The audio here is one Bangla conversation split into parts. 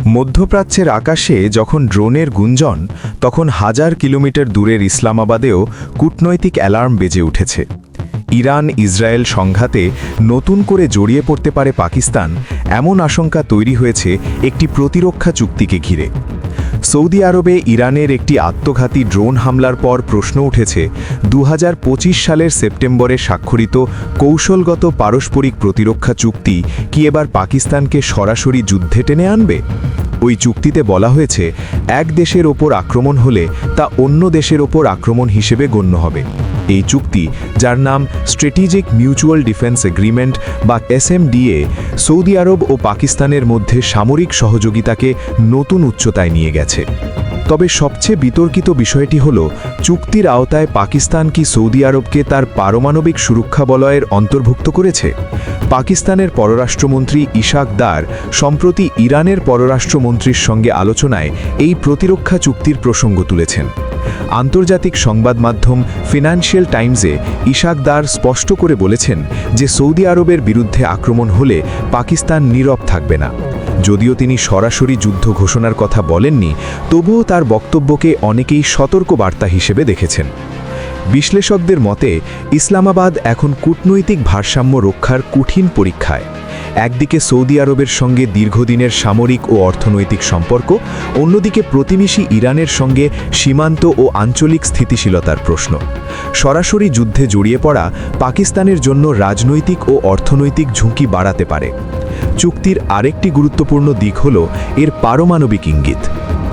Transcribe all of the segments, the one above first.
মধ্যপ্রাচ্যের আকাশে যখন ড্রোনের গুঞ্জন, তখন হাজার কিলোমিটার দূরের ইসলামাবাদেও কূটনৈতিক অ্যালার্ম বেজে উঠেছে। ইরান ইসরায়েল সংঘাতে নতুন করে জড়িয়ে পড়তে পারে পাকিস্তান, এমন আশঙ্কা তৈরি হয়েছে একটি প্রতিরক্ষা চুক্তিকে ঘিরে। সৌদি আরবে ইরানের একটি আত্মঘাতী ড্রোন হামলার পর প্রশ্ন উঠেছে, 2025 সালের সেপ্টেম্বরে স্বাক্ষরিত কৌশলগত পারস্পরিক প্রতিরক্ষা চুক্তি কি এবার পাকিস্তানকে সরাসরি যুদ্ধে টেনে আনবে? ওই চুক্তিতে বলা হয়েছে, এক দেশের ওপর আক্রমণ হলে তা অন্য দেশের ওপর আক্রমণ হিসেবে গণ্য হবে। এই চুক্তি, যার নাম স্ট্র্যাটেজিক মিউচুয়াল ডিফেন্স এগ্রিমেন্ট বা SMDA, সৌদি আরব ও পাকিস্তানের মধ্যে সামরিক সহযোগিতাকে নতুন উচ্চতায় নিয়ে গেছে। তবে সবচেয়ে বিতর্কিত বিষয়টি হল, চুক্তির আওতায় পাকিস্তান কি সৌদি আরবকে তার পারমাণবিক সুরক্ষা বলয়ের অন্তর্ভুক্ত করেছে? পাকিস্তানের পররাষ্ট্রমন্ত্রী ইশাক দার সম্প্রতি ইরানের পররাষ্ট্রমন্ত্রীর সঙ্গে আলোচনায় এই প্রতিরক্ষা চুক্তির প্রসঙ্গ তুলেছেন। আন্তর্জাতিক সংবাদ মাধ্যম ফিনান্সিয়াল টাইমসে ইশাক দার স্পষ্ট করে বলেছেন যে সৌদি আরবের বিরুদ্ধে আক্রমণ হলে পাকিস্তান নীরব থাকবে না। যদিও তিনি সরাসরি যুদ্ধ ঘোষণার কথা বলেননি, তবুও তার বক্তব্যকে অনেকেই সতর্ক বার্তা হিসেবে দেখেছেন। বিশ্লেষকদের মতে, ইসলামাবাদ এখন কূটনৈতিক ভারসাম্য রক্ষার কঠিন পরীক্ষায়। একদিকে সৌদি আরবের সঙ্গে দীর্ঘদিনের সামরিক ও অর্থনৈতিক সম্পর্ক, অন্যদিকে প্রতিবেশী ইরানের সঙ্গে সীমান্ত ও আঞ্চলিক স্থিতিশীলতার প্রশ্ন। সরাসরি যুদ্ধে জড়িয়ে পড়া পাকিস্তানের জন্য রাজনৈতিক ও অর্থনৈতিক ঝুঁকি বাড়াতে পারে। চুক্তির আরেকটি গুরুত্বপূর্ণ দিক হল এর পারমাণবিক ইঙ্গিত।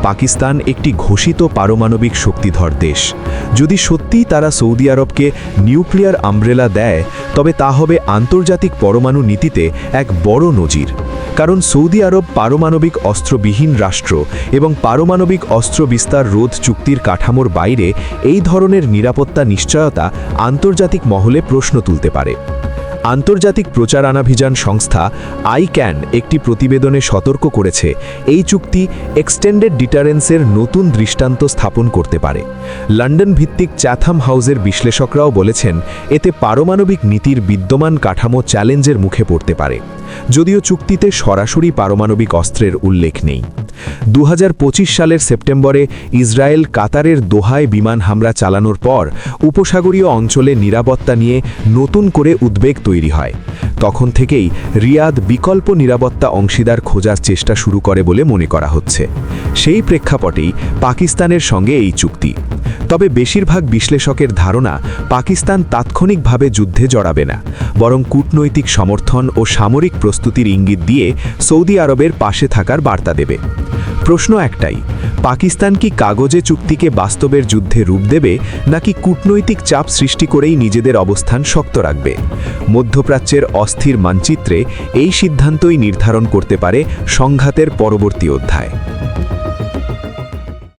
পাকিস্তান একটি ঘোষিত পারমাণবিক শক্তিধর দেশ। যদি সত্যিই তারা সৌদি আরবকে নিউক্লিয়ার আমব্রেলা দেয়, তবে তা হবে আন্তর্জাতিক পরমাণু নীতিতে এক বড় নজির। কারণ সৌদি আরব পারমাণবিক অস্ত্রবিহীন রাষ্ট্র এবং পারমাণবিক অস্ত্র বিস্তার রোধ চুক্তির কাঠামোর বাইরে এই ধরনের নিরাপত্তা নিশ্চয়তা আন্তর্জাতিক মহলে প্রশ্ন তুলতে পারে। আন্তর্জাতিক প্রচারাভিযান সংস্থা ICAN একটি প্রতিবেদনে সতর্ক করেছে, এই চুক্তি এক্সটেন্ডেড ডিটারেন্সের নতুন দৃষ্টান্ত স্থাপন করতে পারে। লন্ডন ভিত্তিক চ্যাথাম হাউসের বিশ্লেষকরাও বলেছেন, এতে পারমাণবিক নীতির বিদ্যমান কাঠামো চ্যালেঞ্জের মুখে পড়তে পারে। যদিও চুক্তিতে সরাসরি পারমাণবিক অস্ত্রের উল্লেখ নেই। 2025 সালের সেপ্টেম্বরে ইসরায়েল কাতারের দোহায় বিমান হামলা চালানোর পর উপসাগরীয় অঞ্চলে নিরাপত্তা নিয়ে নতুন করে উদ্বেগ তৈরি হয়। তখন থেকেই রিয়াদ বিকল্প নিরাপত্তা অংশীদার খোঁজার চেষ্টা শুরু করে বলে মনে করা হচ্ছে। সেই প্রেক্ষাপটেই পাকিস্তানের সঙ্গে এই চুক্তি। তবে বেশিরভাগ বিশ্লেষকের ধারণা, পাকিস্তান তাৎক্ষণিকভাবে যুদ্ধে জড়াবে না, বরং কূটনৈতিক সমর্থন ও সামরিক প্রস্তুতির ইঙ্গিত দিয়ে সৌদি আরবের পাশে থাকার বার্তা দেবে। প্রশ্ন একটাই, পাকিস্তান কি কাগজে চুক্তিকে বাস্তবের যুদ্ধে রূপ দেবে, নাকি কূটনৈতিক চাপ সৃষ্টি করেই নিজেদের অবস্থান শক্ত রাখবে? মধ্যপ্রাচ্যের অস্থির মানচিত্রে এই সিদ্ধান্তই নির্ধারণ করতে পারে সংঘাতের পরবর্তী অধ্যায়।